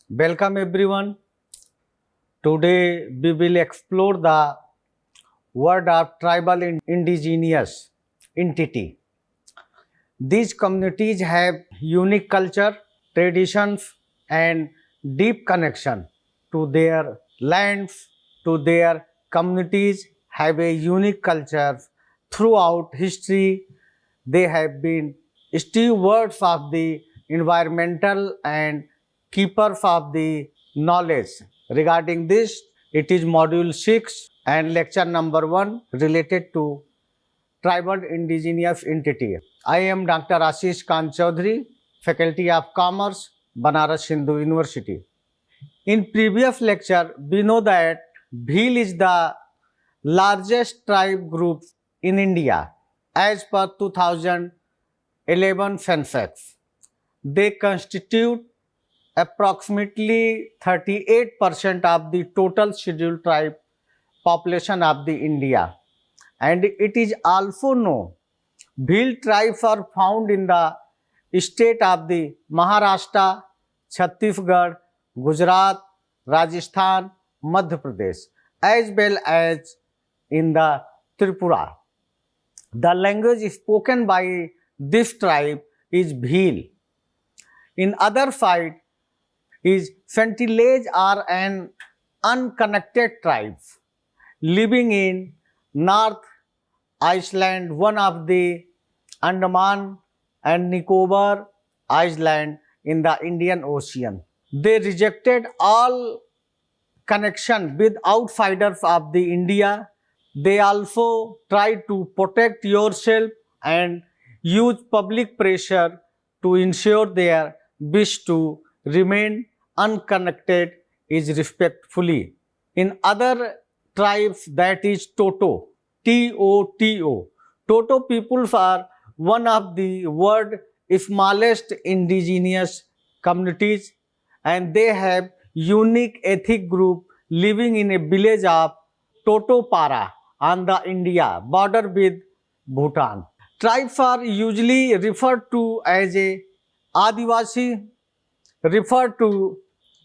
Welcome everyone. Today we will explore the word of tribal indigenous entity. These communities have unique culture, traditions, and deep connection to their lands, to their communities, have a unique culture throughout history. They have been stewards of the environmental and keepers of the knowledge. Regarding this, it is module 6 and lecture number 1 related to tribal indigenous entity. I am Dr. Ashish Kant Chaudhary, Faculty of Commerce, Banaras Hindu University. In previous lecture, we know that Bhil is the largest tribe group in India as per 2011 census. They constitute approximately 38% of the total scheduled tribe population of the India. And it is also known Bhil tribes are found in the state of the Maharashtra, Chhattisgarh, Gujarat, Rajasthan, Madhya Pradesh, as well as in the Tripura. The language spoken by this tribe is Bhil. In other side is Sentinelese are an unconnected tribe living in North Iceland, one of the Andaman and Nicobar Island in the Indian Ocean. They rejected all connection with outsiders of the India. They also try to protect yourself and use public pressure to ensure their wish to remain unconnected is respectfully. In other tribes, that is Toto, Toto. Toto peoples are one of the world's smallest indigenous communities, and they have unique ethnic group living in a village of Totopara on the India border with Bhutan. Tribes are usually referred to as a Adivasi, referred to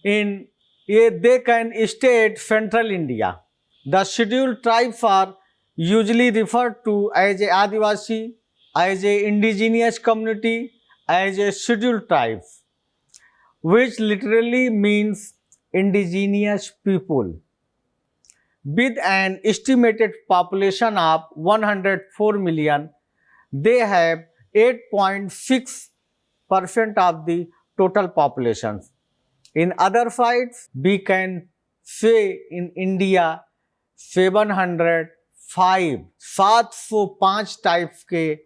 in they can stay at central India. The scheduled tribes are usually referred to as a Adivasi, as a indigenous community, as a scheduled tribe, which literally means indigenous people. With an estimated population of 104 million, they have 8.6% of the total population. In other sides, we can say in India 705 705 types के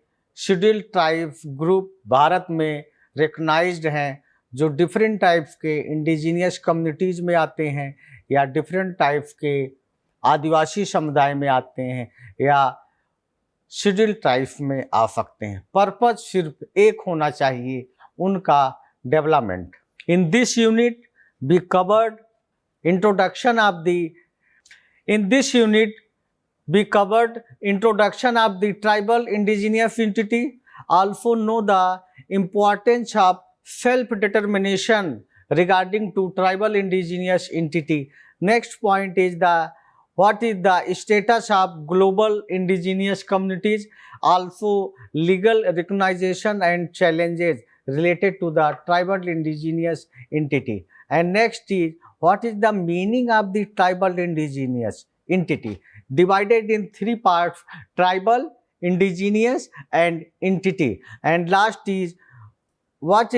schedule tribes group Bharat में recognised हैं जो different types के indigenous communities में आते हैं या different types के आदिवासी समुदाय में आते हैं या शेड्यूल ट्राइब्स में आ सकते हैं। पर्पज सिर्फ एक होना चाहिए, उनका development. In this unit, we covered introduction of the tribal indigenous entity. Also know the importance of self-determination regarding to tribal indigenous entity. Next point is what is the status of global indigenous communities. Also legal recognition and challenges related to the tribal indigenous entity. And next is what is the meaning of the tribal indigenous entity, divided in 3 parts: tribal, indigenous and entity. And last is which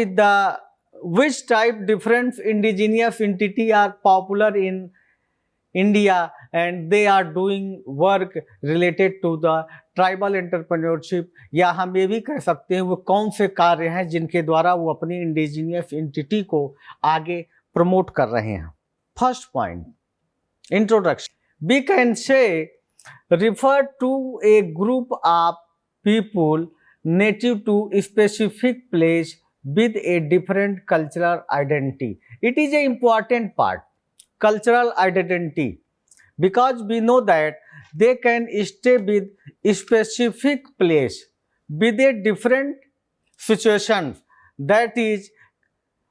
type different indigenous entity are popular in India and they are doing work related to the tribal entrepreneurship, या हम ये भी कह सकते हैं वो कौन से कार्य हैं जिनके द्वारा वो अपनी इंडिजीनियस एंटिटी को आगे प्रमोट कर रहे हैं। First point, introduction. We can say refer to a group of people native to specific place with a different cultural identity. It is an important part, cultural identity, because we know that they can stay with a specific place with a different situation. That is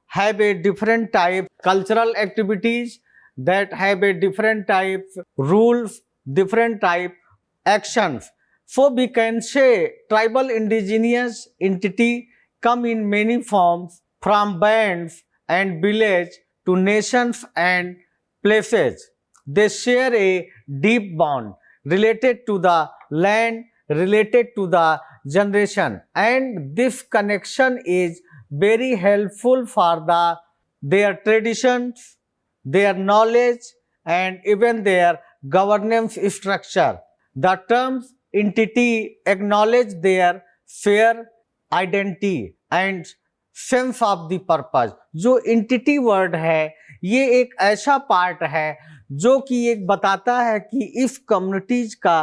have a different type cultural activities, that have a different type rules, different type actions. So we can say tribal indigenous entity come in many forms, from bands and village to nations and places. They share a deep bond related to the land, related to the generation, and this connection is very helpful for their traditions, their knowledge, and even their governance structure. The terms entity acknowledge their fair identity and sense of the purpose. जो entity word है ये एक ऐसा part है जो कि एक बताता है कि इस कम्युनिटीज का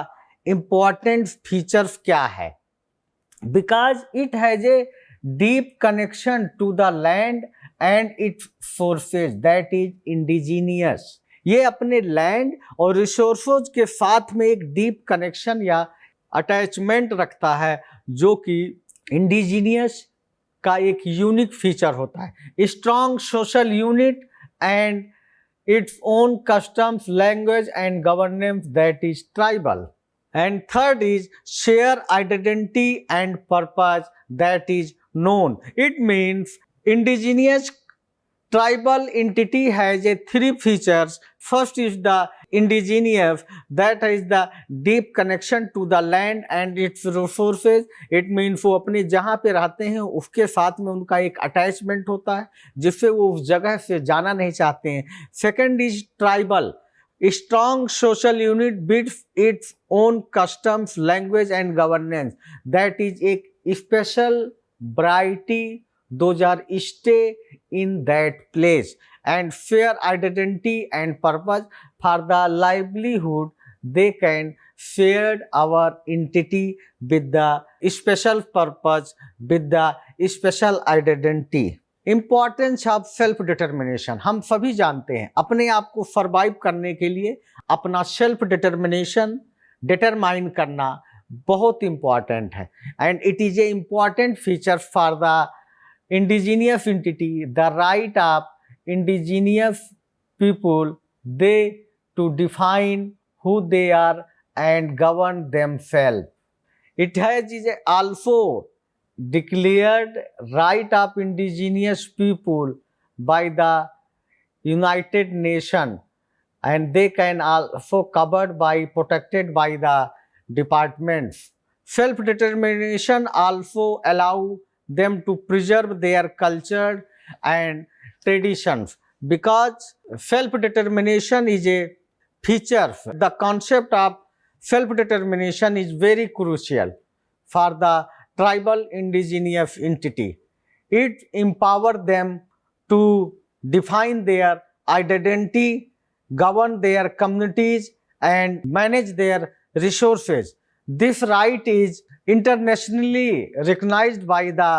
इंपॉर्टेंट फीचर्स क्या है, because it has a deep connection to the land and its sources, that is indigenous. ये अपने लैंड और रिसोर्सेज के साथ में एक डीप कनेक्शन या अटैचमेंट रखता है जो कि इंडिजीनियस का एक यूनिक फीचर होता है. Strong social unit and its own customs, language and governance, that is tribal. And third is share identity and purpose, that is known. It means indigenous tribal entity has a three features. First is the indigenous, that is the deep connection to the land and its resources. It means वो अपने जहाँ पे रहते हैं उसके साथ में उनका एक अटैचमेंट होता है जिससे वो उस जगह से जाना नहीं चाहते हैं. Second is tribal, strong social unit with its own customs, language and governance, that is a special variety, those are stay in that place, and fair identity and purpose for the livelihood. They can share our entity with the special purpose, with the special identity. Importance of self determination. हम सभी जानते हैं अपने आप को survive करने के लिए अपना सेल्फ डिटर्मिनेशन डिटरमाइन करना बहुत इम्पॉर्टेंट है, and it is a important feature for the indigenous entity, the right of indigenous people they to define who they are and govern themselves. It has is also declared right of indigenous people by the United Nations, and they can also covered by protected by the departments. Self-determination also allow them to preserve their culture and traditions, because self-determination is a feature. The concept of self-determination is very crucial for the tribal indigenous entity. It empowers them to define their identity, govern their communities, and manage their resources. This right is internationally recognized by the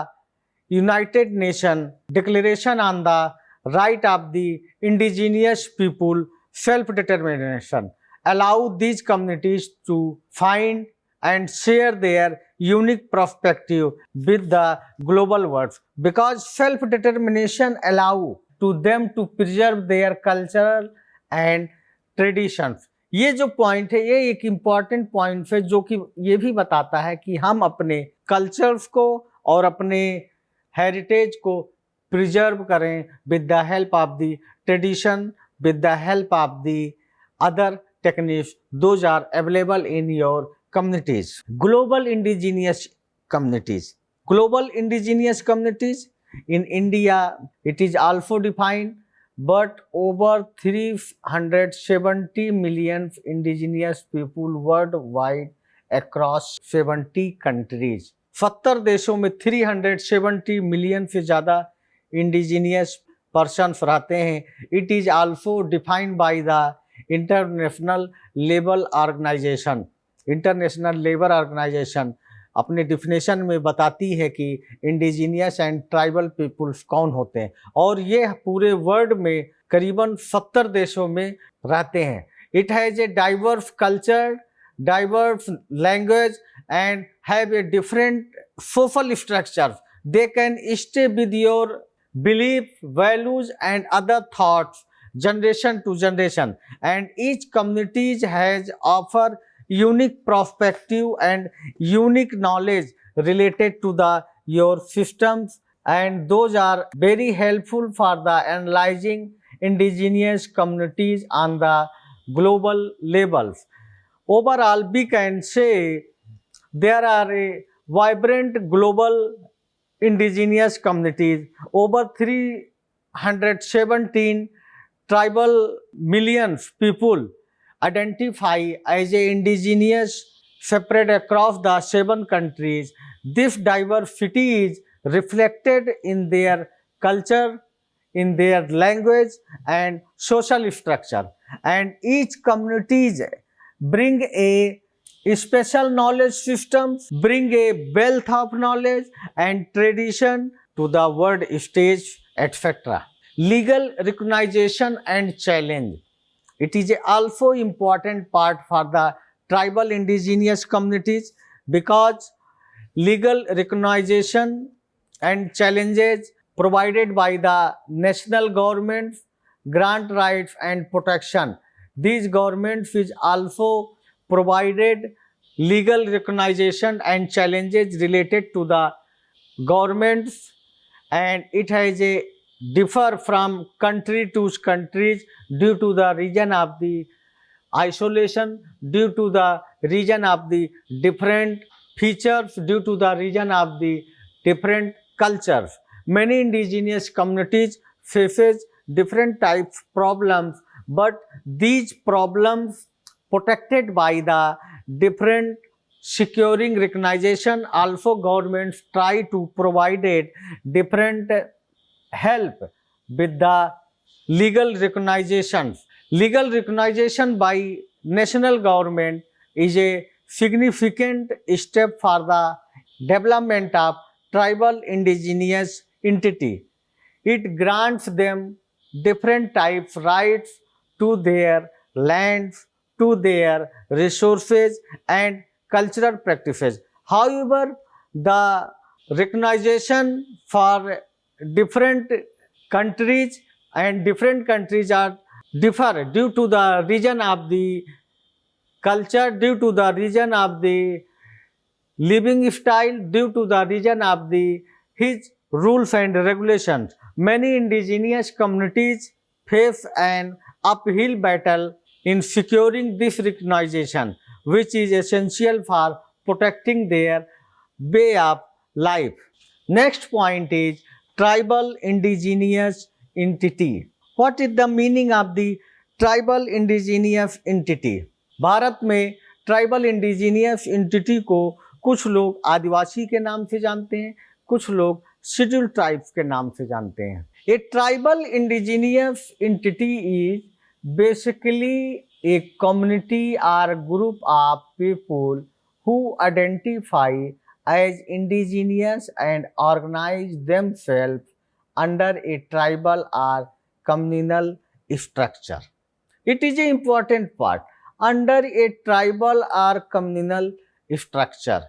United Nations Declaration on the Right of the Indigenous People. Self-determination allow these communities to find and share their unique perspective with the global world, because self-determination allow to them to preserve their cultural and traditions. ये जो point है ये एक important point है जो कि ये भी बताता है कि हम अपने कल्चर्स को और अपने हेरिटेज को प्रिजर्व करें with the help of the tradition, with the help of the other techniques those are available in your communities. Global indigenous communities. Global indigenous communities in India, it is also defined, but over 370 million indigenous people worldwide across 70 countries. 70 देशों में 370 million से ज़्यादा indigenous persons रहते हैं. It is also defined by the international labour organisation. International labour organisation अपने definition में बताती है कि इंडिजीनियस एंड ट्राइबल पीपुल्स कौन होते हैं, और ये पूरे वर्ल्ड में करीबन 70 देशों में रहते हैं. It has a diverse culture, diverse language and have a different social structure. They can stay with your belief, values and other thoughts generation to generation, and each community has offer unique perspective and unique knowledge related to the your systems, and those are very helpful for the analyzing indigenous communities on the global levels. Overall, we can say there are a vibrant global indigenous communities, over 317 tribal millions people identify as a indigenous separate across the 7 countries. This diversity is reflected in their culture, in their language and social structure, and each communities bring a special knowledge systems, bring a wealth of knowledge and tradition to the world stage, etc. Legal recognition and challenge. It is also important part for the tribal indigenous communities because legal recognition and challenges provided by the national governments grant rights and protection. These governments is also provided legal recognition and challenges related to the governments, and it has a differ from country to countries due to the region of the isolation, due to the region of the different features, due to the region of the different cultures. Many indigenous communities faces different types problems, but these problems protected by the different securing recognition. Also governments try to provide it different help with the legal recognitions. Legal recognition by national government is a significant step for the development of tribal indigenous entity. It grants them different types rights to their lands, to their resources and cultural practices. However, the recognition for different countries and different countries are differ due to the region of the culture, due to the region of the living style, due to the region of the his rules and regulations. Many indigenous communities face an uphill battle in securing this recognition, which is essential for protecting their way of life. Next point is tribal indigenous entity. What is the meaning of the tribal indigenous entity? Bharat में tribal indigenous entity को कुछ लोग आदिवासी के नाम से जानते हैं, कुछ लोग शेड्यूल्ड ट्राइब्स के नाम से जानते हैं। A tribal indigenous entity is basically a community or group of people who identify as indigenous and organize themselves under a tribal or communal structure. It is an important part. Under a tribal or communal structure,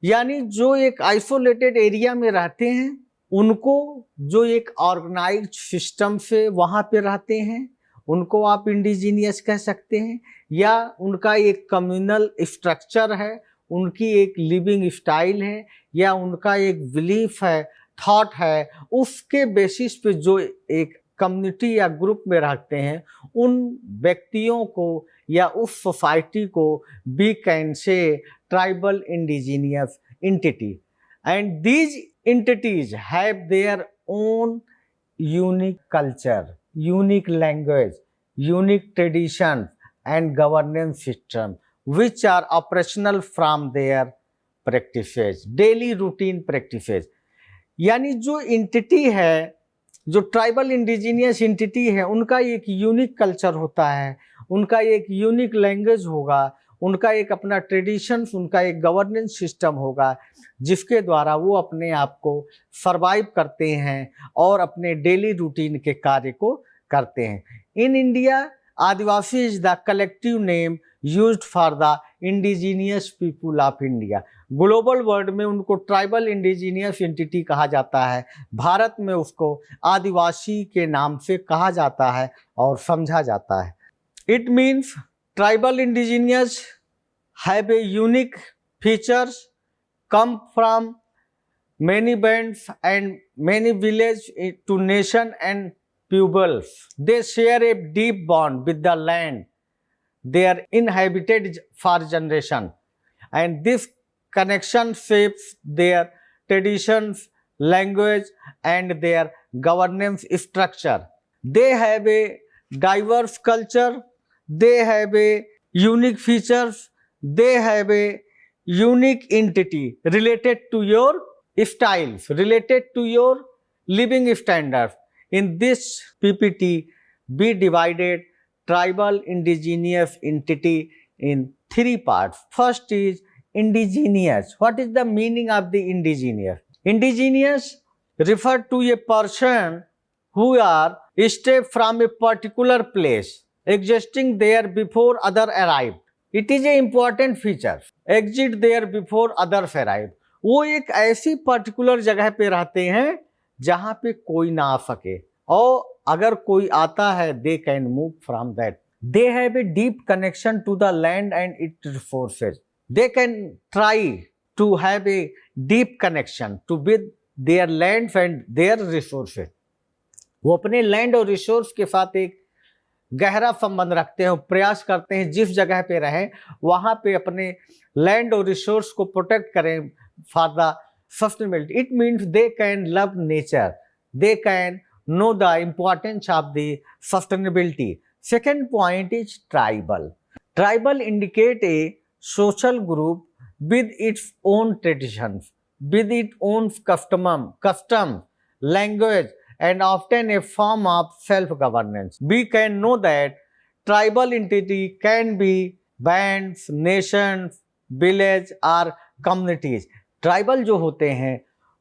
यानी जो एक isolated area में रहते हैं उनको जो एक organised system से वहाँ पे रहते हैं उनको आप इंडिजीनियस कह सकते हैं, या उनका एक कम्युनल स्ट्रक्चर है, उनकी एक लिविंग स्टाइल है, या उनका एक बिलीफ है, थॉट है, उसके बेसिस पे जो एक कम्युनिटी या ग्रुप में रहते हैं उन व्यक्तियों को या उस सोसाइटी को we can say tribal indigenous entity, and these entities have their own unique culture, unique language, unique tradition and governance system which are operational from their practices, daily routine practices. यानी जो entity है, जो tribal indigenous entity है, उनका एक unique culture होता है, उनका एक यूनिक लैंग्वेज होगा, उनका एक अपना ट्रेडिशंस, उनका एक गवर्नेंस सिस्टम होगा जिसके द्वारा वो अपने आप को सर्वाइव करते हैं और अपने डेली रूटीन के कार्य को करते हैं। In India, Adivasi is the collective name used for the indigenous people of India. Global world में उनको ट्राइबल इंडिजीनियस एंटिटी कहा जाता है, भारत में उसको आदिवासी के नाम से कहा जाता है और समझा जाता है। It means tribal indigenous have a unique features come from many bands and many villages to nation and peoples. They share a deep bond with the land they are inhabited for generation, and this connection shapes their traditions, language, and their governance structure. They have a diverse culture, they have a unique features, they have a unique entity related to your styles, related to your living standards. In this PPT, we divided tribal indigenous entity in 3 parts. First is indigenous. What is the meaning of the indigenous? Indigenous refer to a person who are stay from a particular place, existing there before other arrived. It is a important feature, exist there before others arrive. वो एक ऐसी particular जगह पे रहते हैं जहां पे कोई ना आ सके, और अगर कोई आता है they can move from that. They have a deep connection to the land and its resources. They can try to have a deep connection to with their land and their resources. वो अपने land और resource के साथ एक गहरा संबंध रखते हैं, प्रयास करते हैं जिस जगह पे रहें वहां पे अपने लैंड और रिसोर्स को प्रोटेक्ट करें for the sustainability. It means they can love nature, they can know the importance of the sustainability. Second point is tribal. Tribal indicate a social group with its own traditions, with its own custom, language, and often a form of self-governance. We can know that tribal entity can be bands, nations, village or communities. Tribal जो होते हैं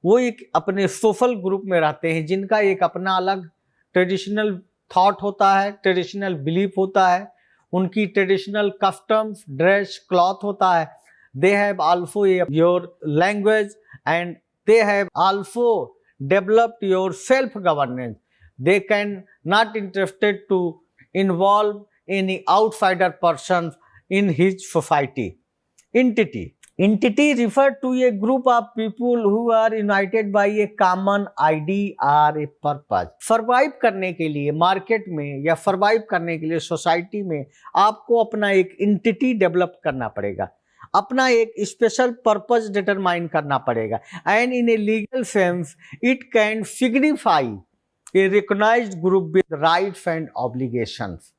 वो एक अपने social group में रहते हैं जिनका एक अपना अलग ट्रेडिशनल थॉट होता है, ट्रेडिशनल बिलीफ होता है, उनकी ट्रेडिशनल कस्टम्स, ड्रेस, क्लॉथ होता है। They have also your language and they have also developed your self-governance. They can not interested to involve any outsider person in his society. Entity refer to a group of people who are united by a common idea or a purpose. Survive करने के लिए market में या survive करने के लिए society में आपको अपना एक entity डेवलप करना पड़ेगा, अपना एक स्पेशल पर्पस डिटरमाइन करना पड़ेगा। And in a legal sense it can signify a recognised group with rights and obligations.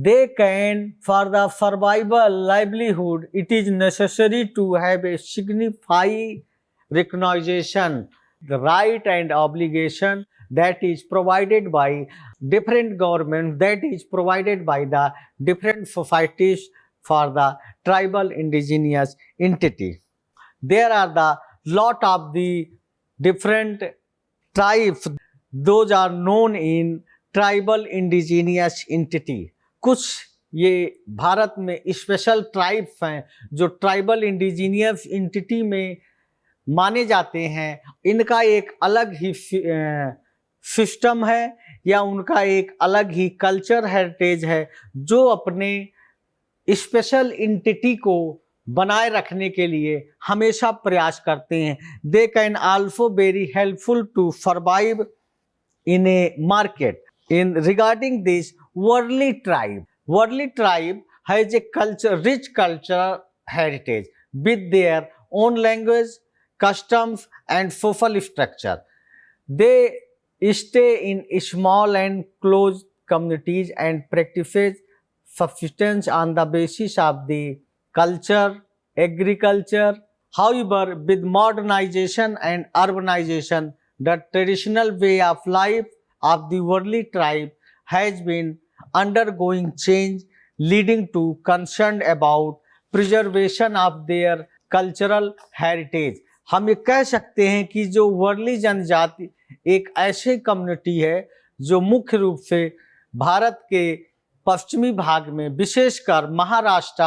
They can for the survival livelihood it is necessary to have a signify recognisation the right and obligation that is provided by different governments, that is provided by the different societies for the tribal indigenous entity. There are the lot of the different tribes, those are known in tribal indigenous entity. कुछ ये भारत में special tribes हैं जो tribal indigenous entity में माने जाते हैं। इनका एक अलग ही सिस्टम है या उनका एक अलग ही कल्चर हेरिटेज है जो अपने स्पेशल एंटिटी को बनाए रखने के लिए हमेशा प्रयास करते हैं। They can also very helpful to survive in a market. In regarding this Warli tribe has a culture rich culture heritage with their own language, customs and social structure. They stay in small and close communities and practices subsistence on the basis of the culture, agriculture. However, with modernization and urbanization, the traditional way of life of the Worli tribe has been undergoing change, leading to concern about preservation of their cultural heritage. हम ये कह सकते हैं कि जो वर्ली जनजाति एक ऐसी कम्युनिटी है जो मुख्य रूप से भारत के पश्चिमी भाग में विशेषकर महाराष्ट्र,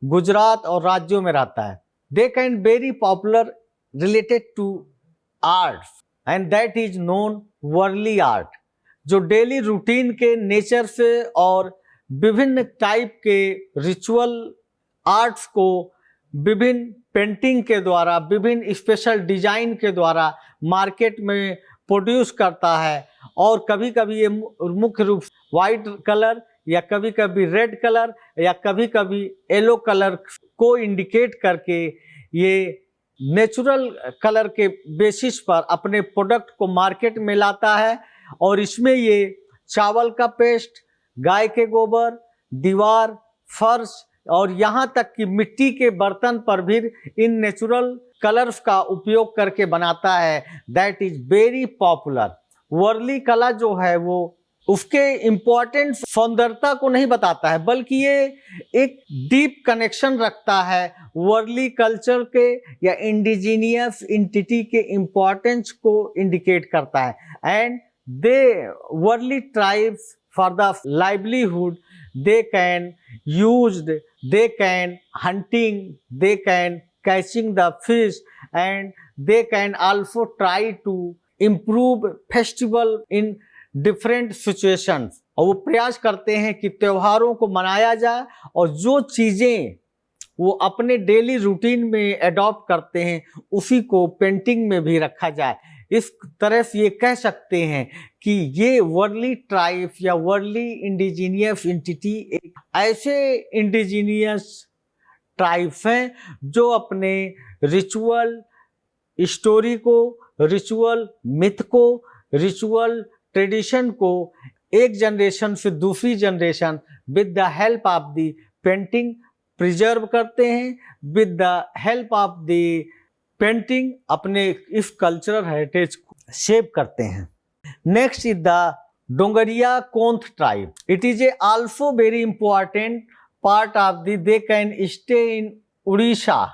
गुजरात और राज्यों में रहता है। They can very popular related to art and that is known Warli art, जो डेली रूटीन के नेचर से और विभिन्न टाइप के रिचुअल आर्ट्स को विभिन्न पेंटिंग के द्वारा, विभिन्न स्पेशल डिजाइन के द्वारा मार्केट में प्रोड्यूस करता है। और कभी कभी ये मुख्य रूप से वाइट कलर या कभी कभी रेड कलर या कभी कभी येलो कलर को इंडिकेट करके ये नेचुरल कलर के बेसिस पर अपने प्रोडक्ट को मार्केट में लाता है। और इसमें ये चावल का पेस्ट, गाय के गोबर, दीवार, फर्श और यहाँ तक कि मिट्टी के बर्तन पर भी इन नेचुरल कलर्स का उपयोग करके बनाता है। That is very popular. Warli कला जो है वो उसके इम्पोर्टेंट सौंदर्यता को नहीं बताता है, बल्कि ये एक डीप कनेक्शन रखता है वर्ली कल्चर के या इंडिजीनियस एंटिटी के इम्पोर्टेंस को इंडिकेट करता है। And they Warli tribes for the livelihood they can used, they can hunting, they can catching the fish, and they can also try to improve festival in different situations। और वो प्रयास करते हैं कि त्योहारों को मनाया जाए और जो चीज़ें वो अपने डेली रूटीन में एडॉप्ट करते हैं उसी को पेंटिंग में भी रखा जाए। इस तरह से ये कह सकते हैं कि ये वर्ली ट्राइब या वर्ली इंडिजीनियस एंटिटी एक ऐसे इंडिजीनियस ट्राइब्स हैं जो अपने रिचुअल स्टोरी को, रिचुअल मिथ को, रिचुअल ट्रेडिशन को एक जनरेशन से दूसरी generation with the help of the painting preserve करते हैं, with the help of the painting अपने इस कल्चरल हेरिटेज को शेप करते हैं। Next is the Dongria Kondh tribe. It is a also very important part of the they can stay in Orissa.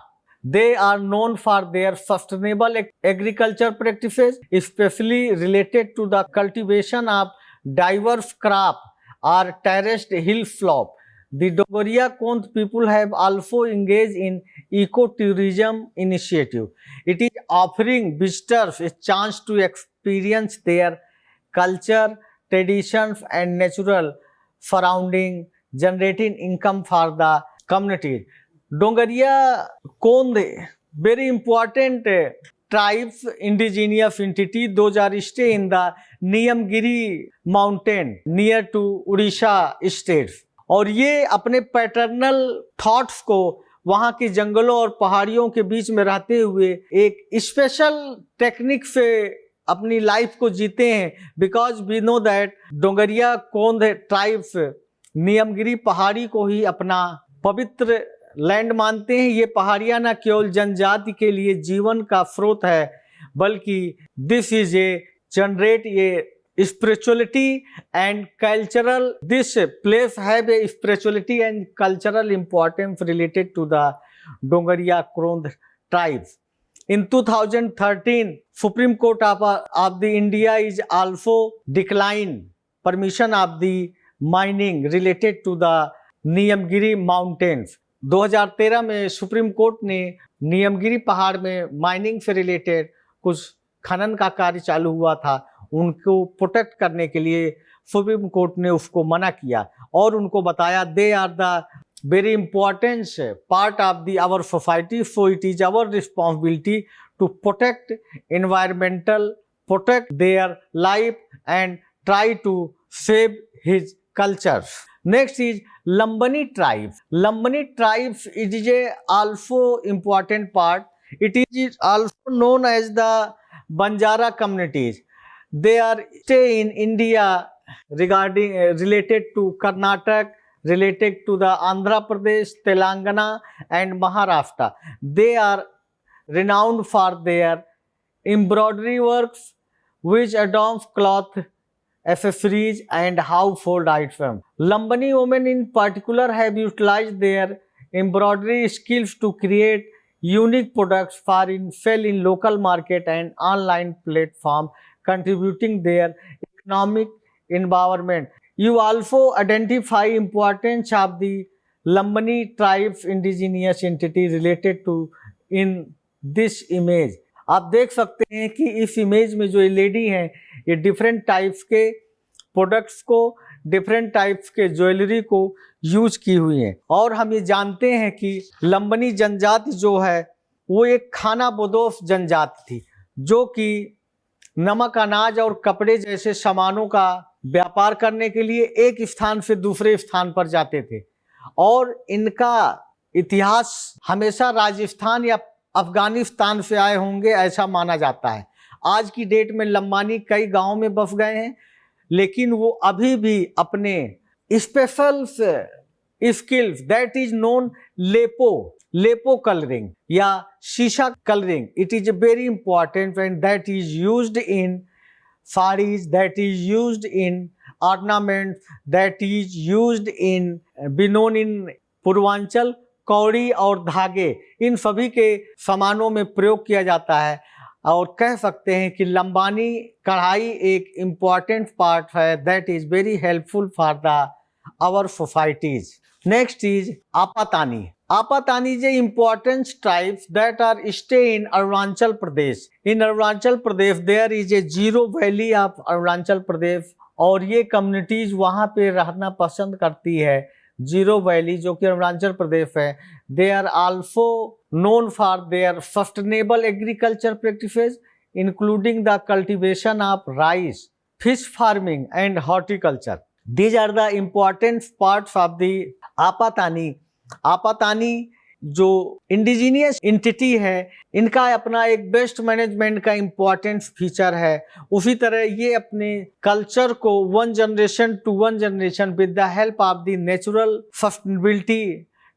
They are known for their sustainable agriculture practices, especially related to the cultivation of diverse crop or terraced hill slope. The Dongoria Konth people have also engaged in ecotourism initiative. It is offering visitors a chance to experience their culture, traditions and natural surrounding, generating income for the community. Dongoria Konth, very important tribes, indigenous entity. Those are stay in the Niyamgiri mountain near to Odisha states. और ये अपने paternal thoughts को वहाँ के जंगलों और पहाड़ियों के बीच में रहते हुए एक स्पेशल टेक्निक से अपनी लाइफ को जीते हैं। Because we know that Dongria Kondh tribes Niyamgiri पहाड़ी को ही अपना पवित्र लैंड मानते हैं। ये पहाड़ियाँ न केवल जनजाति के लिए जीवन का स्रोत है, बल्कि दिस इज ए जनरेट ये spirituality and cultural, this place have a spirituality and cultural importance related to the Dongoria Konth tribes. In 2013, Supreme Court of the India is also declined permission of the mining related to the Niyamgiri mountains. 2013 में supreme court ने नियमगिरी पहाड़ में mining से related कुछ खनन का कार्य चालू हुआ था, उनको प्रोटेक्ट करने के लिए सुप्रीम कोर्ट ने उसको मना किया और उनको बताया they are the very important part of the our society, so it is our responsibility to protect environmental, protect their life and try to save his culture. Next is Lambani tribes. Lambani tribes it is a also important part. It is also known as the Banjara communities. They are stay in India regarding related to Karnataka, related to the Andhra Pradesh, Telangana and Maharashtra. They are renowned for their embroidery works which adorns cloth, accessories and household items. Lambani women in particular have utilized their embroidery skills to create unique products for sale in local market and online platform, contributing their economic empowerment. You also identify importance of the Lambani tribes indigenous entity related to in this image। आप देख सकते हैं कि इस image में जो ये lady हैं ये डिफरेंट टाइप्स के प्रोडक्ट्स को, डिफरेंट टाइप्स के ज्वेलरी को यूज की हुई हैं। और हम ये जानते हैं कि लंबनी जनजाति जो है वो एक खाना बदोश जनजाति थी, जो कि नमक, अनाज और कपड़े जैसे सामानों का व्यापार करने के लिए एक स्थान से दूसरे स्थान पर जाते थे। और इनका इतिहास हमेशा राजस्थान या अफगानिस्तान से आए होंगे ऐसा माना जाता है। आज की डेट में लंबानी कई गांवों में बस गए हैं, लेकिन वो अभी भी अपने special skills that is known लेपो कलरिंग या शीशा colouring, it is very important and that is used in sarees, that is used in ornaments, that is used in बिनोन इन पूर्वांचल, कौड़ी और धागे, इन सभी के सामानों में प्रयोग किया जाता है। और कह सकते हैं कि लंबानी कढ़ाई एक इम्पॉर्टेंट पार्ट है that is very helpful for the our societies. Next is Apatani. Apatani is an important tribes that are stay in Arunachal Pradesh. In Arunachal Pradesh there is a zero valley of Arunachal Pradesh और ये communities वहाँ पे रहना पसंद करती है। Zero valley जो कि अरुणाचल प्रदेश है, they are also known for their sustainable agriculture practices including the cultivation of rice, fish farming and horticulture. These are the important parts of the Apatani. Apatani जो इंडिजीनियस एंटिटी है, इनका अपना एक बेस्ट मैनेजमेंट का important feature है। उसी तरह ये अपने कल्चर को one generation to one generation with the help of the natural sustainability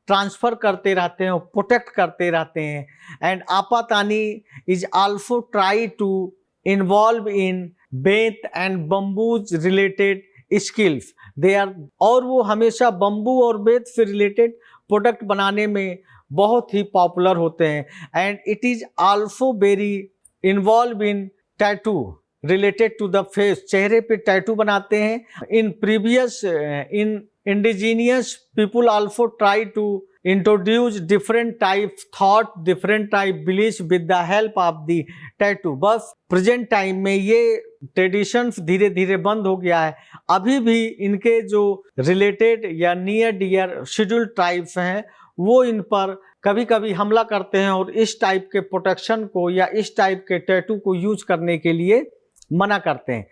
transfer करते रहते हैं, प्रोटेक्ट करते रहते हैं। And Apatani is also try to involve in बेंत and bamboos related skills they are, और वो हमेशा बम्बू और बेंत से रिलेटेड प्रोडक्ट बनाने में बहुत ही पॉपुलर होते हैं। And it is also very involve in tattoo related to the face, चेहरे पे टैटू बनाते हैं। In previous in indigenous people also try to introduce different type thought, different type belief with the help of the tattoo. बस present time में ये traditions धीरे धीरे बंद हो गया है। अभी भी इनके जो रिलेटेड या नियर डियर शेड्यूल ट्राइब्स हैं वो इन पर कभी कभी हमला करते हैं और इस टाइप के प्रोटेक्शन को या इस टाइप के टैटू को यूज करने के लिए मना करते हैं।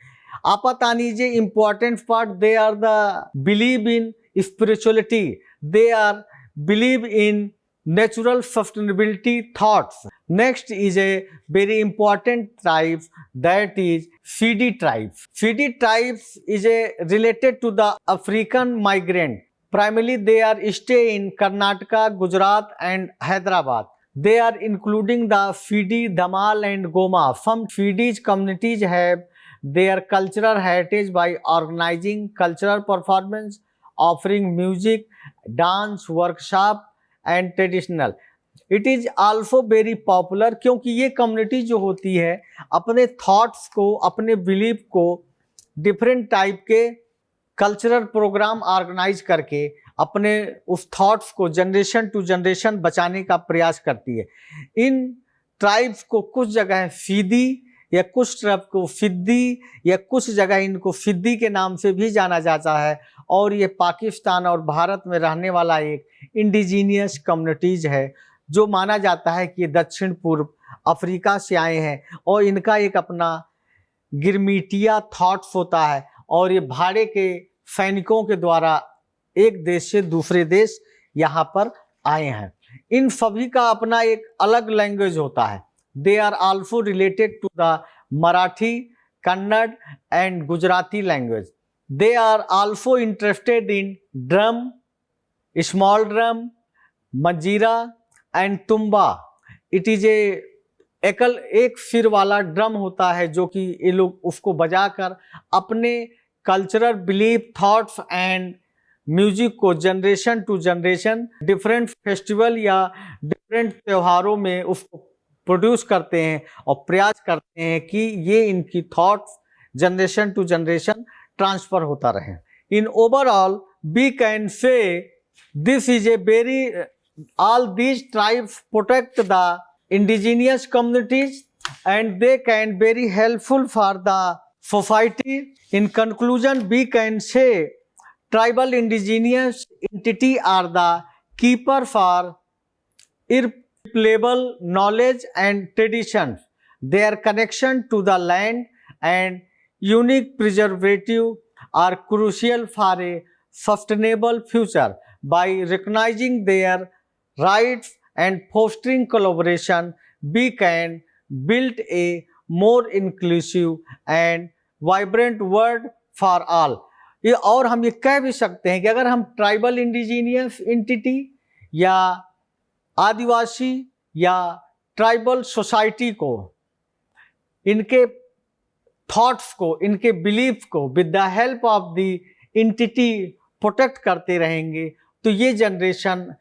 आपातानी जे important part, they are the believe in spirituality, they are believe in natural sustainability thoughts. Next is a very important tribe that is Fidi tribes. Fidi tribes is a related to the African migrant. Primarily they are stay in Karnataka, Gujarat and Hyderabad. They are including the Fidi, Damal and Goma. Some Fidi's communities have their cultural heritage by organizing cultural performance, offering music, dance, workshop and traditional. It is also very popular, क्योंकि ये community जो होती है अपने thoughts को, अपने belief को different type के कल्चरल प्रोग्राम ऑर्गेनाइज करके अपने उस थॉट्स को जनरेशन टू जनरेशन बचाने का प्रयास करती है। इन ट्राइब्स को कुछ जगह फीदी या कुछ ट्राइब को फिद्दी या कुछ जगह इनको फिद्दी के नाम से भी जाना जाता है। और ये पाकिस्तान और भारत में रहने वाला एक इंडिजीनियस कम्युनिटीज है जो माना जाता है कि दक्षिण पूर्व अफ्रीका से आए हैं और इनका एक अपना गिरमिटिया थॉट्स होता है और ये भाड़े के सैनिकों के द्वारा एक देश से दूसरे देश यहाँ पर आए हैं। इन सभी का अपना एक अलग लैंग्वेज होता है। They are also related to the Marathi, Kannada and Gujarati language. They are also interested in drum, small drum, manjira and tumba. It is एक सिर वाला ड्रम होता है जो कि ये लोग उसको बजाकर अपने cultural belief, thoughts and music को generation to generation different festival या डिफरेंट त्योहारों में उसको प्रोड्यूस करते हैं और प्रयास करते हैं कि ये इनकी thoughts generation to generation transfer होता रहे। In overall we can say This is a very, all these tribes protect the indigenous communities and they can very helpful for the society. In conclusion, we can say tribal indigenous entity are the keeper for irreplaceable knowledge and traditions. Their connection to the land and unique preservative are crucial for a sustainable future. By recognizing their rights and fostering collaboration, we can build a more inclusive and vibrant world for all. ये और हम ये कह भी सकते हैं कि अगर हम ट्राइबल इंडिजीनियस एंटिटी या आदिवासी या ट्राइबल सोसाइटी को, इनके थॉट्स को, इनके बिलीफ को with the help of the entity protect करते रहेंगे तो ये जनरेशन,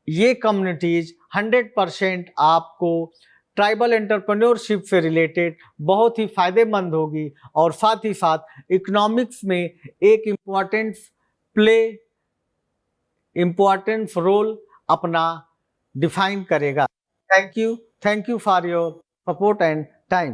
ये कम्युनिटीज 100% आपको ट्राइबल एंटरप्रेन्योरशिप से रिलेटेड बहुत ही फायदेमंद होगी और साथ ही साथ इकोनॉमिक्स में एक इम्पॉर्टेंट रोल अपना डिफाइन करेगा. Thank you for your support and time.